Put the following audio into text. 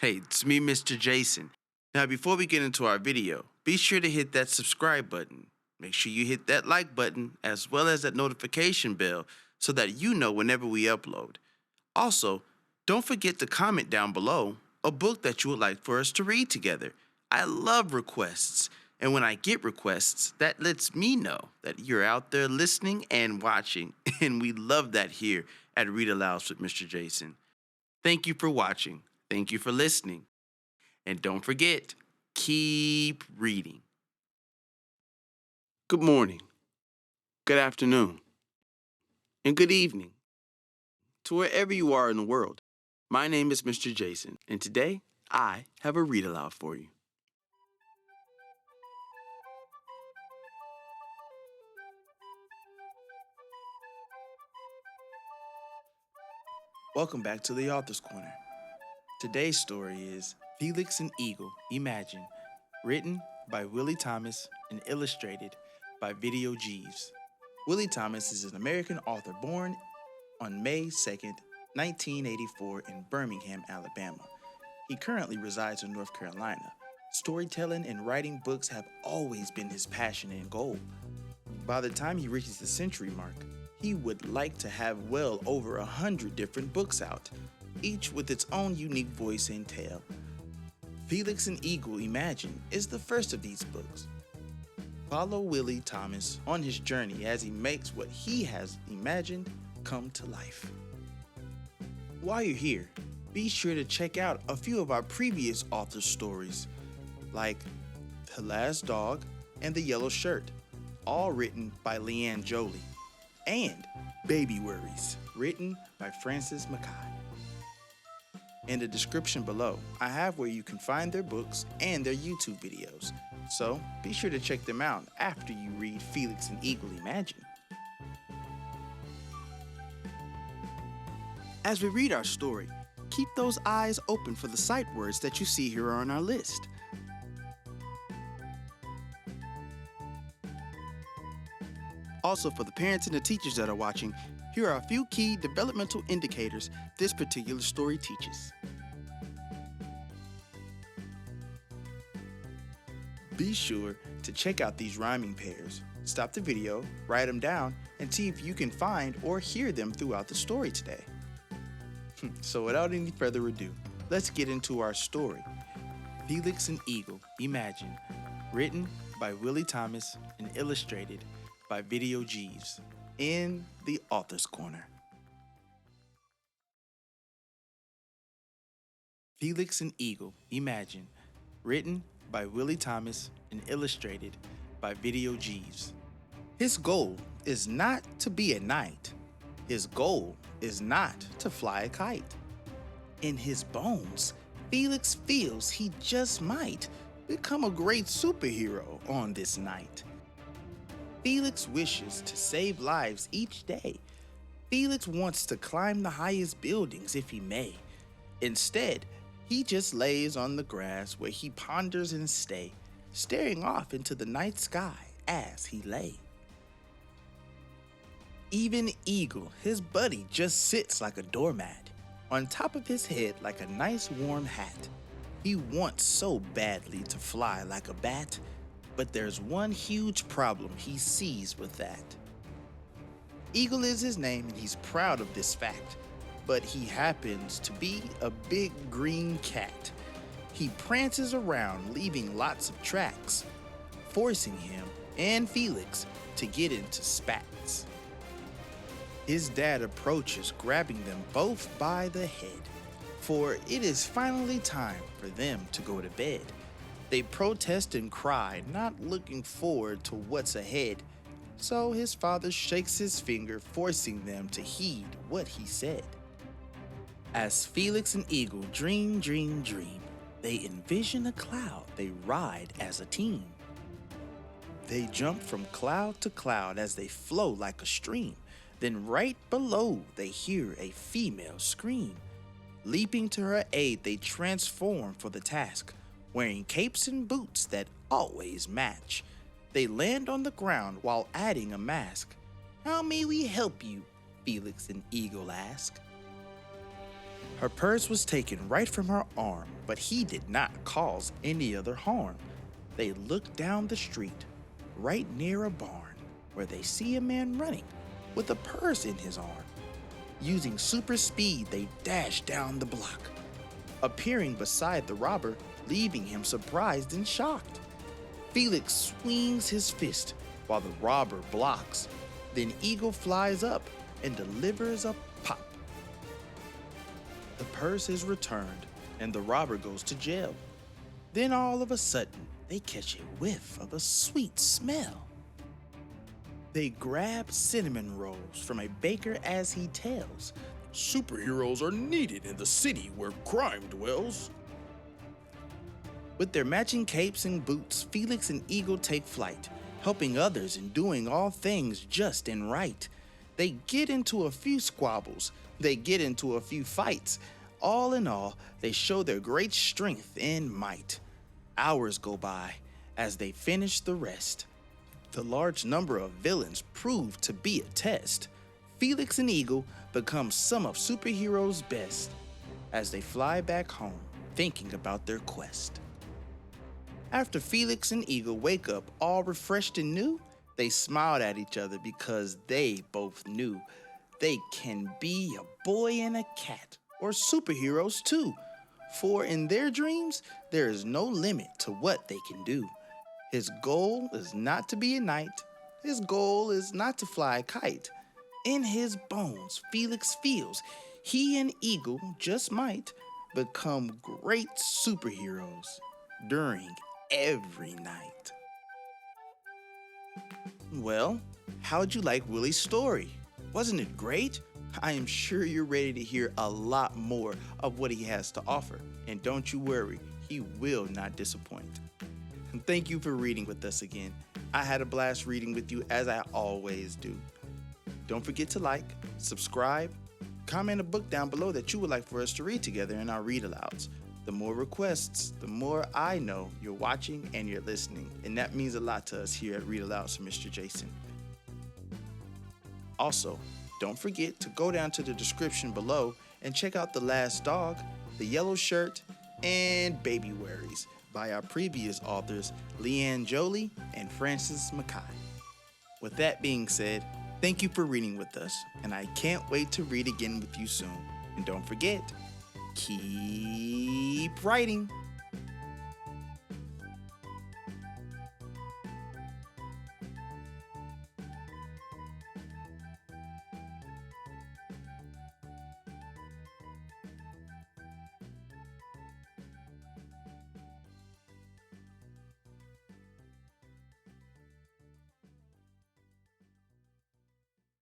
Hey, it's me, Mr. Jason. Now, before we get into our video, be sure to hit that subscribe button. Make sure you hit that like button as well as that notification bell so that you know whenever we upload. Also, don't forget to comment down below a book that you would like for us to read together. I love requests, and when I get requests, that lets me know that you're out there listening and watching, and we love that here at Read Alouds with Mr. Jason. Thank you for watching. Thank you for listening. And don't forget, keep reading. Good morning, good afternoon, and good evening to wherever you are in the world. My name is Mr. Jason, and today I have a read aloud for you. Welcome back to the Author's Corner. Today's story is Felix and Eagle Imagine, written by Willie Thomas and illustrated by Video Jeeves. Willie Thomas is an American author born on May 2nd, 1984 in Birmingham, Alabama. He currently resides in North Carolina. Storytelling and writing books have always been his passion and goal. By the time he reaches the century mark, he would like to have well over 100 different books out, each with its own unique voice and tale. Felix and Eagle Imagine is the first of these books. Follow Willie Thomas on his journey as he makes what he has imagined come to life. While you're here, be sure to check out a few of our previous author stories, like The Last Dog and The Yellow Shirt, all written by Leanne Jolie, and Baby Worries, written by Frances Mackay. In the description below, I have where you can find their books and their YouTube videos, so be sure to check them out after you read Felix and Eagle Imagine. As we read our story, keep those eyes open for the sight words that you see here on our list. Also, for the parents and the teachers that are watching, here are a few key developmental indicators this particular story teaches. Be sure to check out these rhyming pairs. Stop the video, write them down, and see if you can find or hear them throughout the story today. So without any further ado, let's get into our story. Felix and Eagle Imagine, written by Willie Thomas and illustrated by Video Jeeves in the Author's Corner. Felix and Eagle Imagine, written by Willie Thomas and illustrated by Video Jeeves. His goal is not to be a knight. His goal is not to fly a kite. In his bones, Felix feels he just might become a great superhero on this night. Felix wishes to save lives each day. Felix wants to climb the highest buildings if he may. Instead, he just lays on the grass where he ponders and stays, staring off into the night sky as he lay. Even Eagle, his buddy, just sits like a doormat, on top of his head like a nice warm hat. He wants so badly to fly like a bat, but there's one huge problem he sees with that. Eagle is his name and he's proud of this fact, but he happens to be a big green cat. He prances around leaving lots of tracks, forcing him and Felix to get into spats. His dad approaches, grabbing them both by the head, for it is finally time for them to go to bed. They protest and cry, not looking forward to what's ahead, so his father shakes his finger, forcing them to heed what he said. As Felix and Eagle dream, they envision a cloud they ride as a team. They jump from cloud to cloud as they flow like a stream. Then right below they hear a female scream. Leaping to her aid, they transform for the task, wearing capes and boots that always match. They land on the ground while adding a mask. "How may we help you?" Felix and Eagle ask. Her purse was taken right from her arm, but he did not cause any other harm. They look down the street, right near a barn, where they see a man running with a purse in his arm. Using super speed, they dash down the block, appearing beside the robber, leaving him surprised and shocked. Felix swings his fist while the robber blocks. Then Eagle flies up and delivers a pop. The purse is returned and the robber goes to jail. Then all of a sudden, they catch a whiff of a sweet smell. They grab cinnamon rolls from a baker as he tells, "Superheroes are needed in the city where crime dwells." With their matching capes and boots, Felix and Eagle take flight, helping others and doing all things just and right. They get into a few squabbles, they get into a few fights. All in all, they show their great strength and might. Hours go by as they finish the rest. The large number of villains prove to be a test. Felix and Eagle become some of superheroes' best as they fly back home, thinking about their quest. After Felix and Eagle wake up all refreshed and new, they smiled at each other because they both knew they can be a boy and a cat, or superheroes too. For in their dreams, there is no limit to what they can do. His goal is not to be a knight. His goal is not to fly a kite. In his bones, Felix feels he and Eagle just might become great superheroes during every night. Well, how'd you like Willie's story? Wasn't it great? I am sure you're ready to hear a lot more of what he has to offer. And don't you worry, he will not disappoint. And thank you for reading with us again. I had a blast reading with you as I always do. Don't forget to like, subscribe, comment a book down below that you would like for us to read together in our read-alouds. The more requests, the more I know you're watching and you're listening, and that means a lot to us here at Read Alouds for Mr. Jason. Also, don't forget to go down to the description below and check out The Last Dog, The Yellow Shirt, and Baby Worries by our previous authors, Leanne Jolie and Frances Mackay. With that being said, thank you for reading with us, and I can't wait to read again with you soon. And don't forget, keep writing.